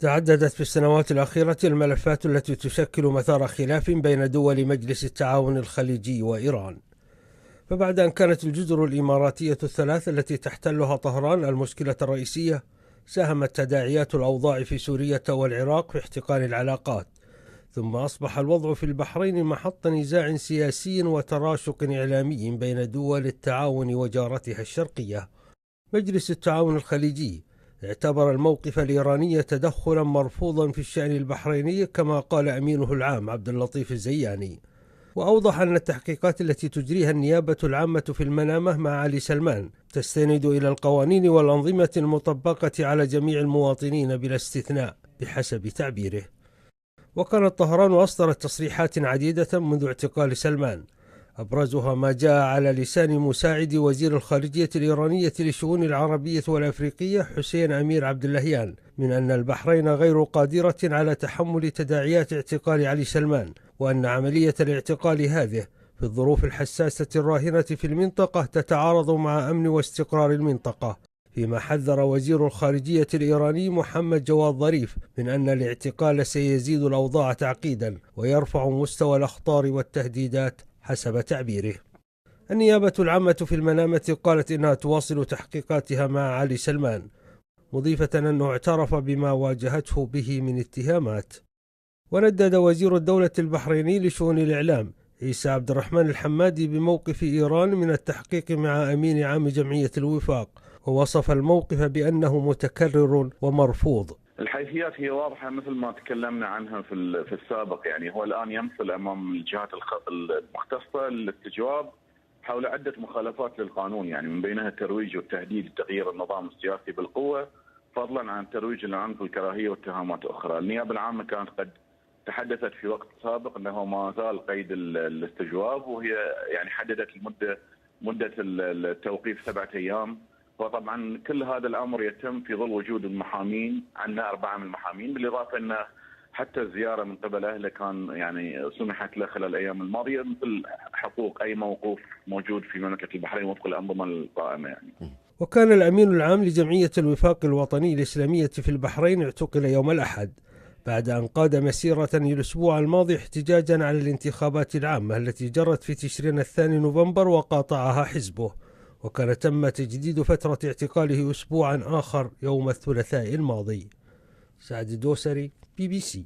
تعددت في السنوات الأخيرة الملفات التي تشكل مثار خلاف بين دول مجلس التعاون الخليجي وإيران. فبعد أن كانت الجزر الإماراتية الثلاث التي تحتلها طهران المشكلة الرئيسية، ساهمت تداعيات الأوضاع في سوريا والعراق في احتقان العلاقات، ثم أصبح الوضع في البحرين محط نزاع سياسي وتراشق إعلامي بين دول التعاون وجارتها الشرقية. مجلس التعاون الخليجي اعتبر الموقف الإيراني تدخلا مرفوضا في الشأن البحريني، كما قال أمينه العام عبد اللطيف الزياني، وأوضح أن التحقيقات التي تجريها النيابة العامة في المنامة مع علي سلمان تستند إلى القوانين والأنظمة المطبقة على جميع المواطنين بلا استثناء بحسب تعبيره. وكانت طهران أصدرت تصريحات عديدة منذ اعتقال سلمان، أبرزها ما جاء على لسان مساعد وزير الخارجية الإيرانية للشؤون العربية والأفريقية حسين أمير عبد اللهيان من أن البحرين غير قادرة على تحمل تداعيات اعتقال علي سلمان، وأن عملية الاعتقال هذه في الظروف الحساسة الراهنة في المنطقة تتعارض مع أمن واستقرار المنطقة. فيما حذر وزير الخارجية الإيراني محمد جواد ظريف من أن الاعتقال سيزيد الأوضاع تعقيدا ويرفع مستوى الأخطار والتهديدات حسب تعبيره. النيابة العامة في المنامة قالت إنها تواصل تحقيقاتها مع علي سلمان، مضيفة أنه اعترف بما واجهته به من اتهامات. وندد وزير الدولة البحريني لشؤون الإعلام عيسى عبد الرحمن الحمادي بموقف إيران من التحقيق مع أمين عام جمعية الوفاق، ووصف الموقف بأنه متكرر ومرفوض. الحيثيات هي واضحة مثل ما تكلمنا عنها في السابق، يعني هو الآن يمثل أمام الجهات المختصة للاستجواب حول عدة مخالفات للقانون، يعني من بينها الترويج والتهديد لتغيير النظام السياسي بالقوة، فضلا عن الترويج للعنف والكراهية واتهامات أخرى. النيابة العامة كانت قد تحدثت في وقت سابق أنه ما زال قيد الاستجواب، وهي يعني حددت مدة التوقيف 7 أيام. وطبعا كل هذا الامر يتم في ظل وجود المحامين، عندنا 4 من المحامين، بالاضافه ان حتى الزياره من قبل اهله كان يعني سمحت له خلال الايام الماضيه، مثل حقوق اي موقوف موجود في مملكه البحرين وفق الانظمه القائمه يعني. وكان الامين العام لجمعيه الوفاق الوطني الاسلاميه في البحرين اعتقل يوم الاحد بعد ان قاد مسيره الاسبوع الماضي احتجاجا على الانتخابات العامه التي جرت في تشرين 2 نوفمبر وقاطعها حزبه، وكان تم تجديد فترة اعتقاله أسبوعا آخر يوم الثلاثاء الماضي. سعد الدوسري، BBC.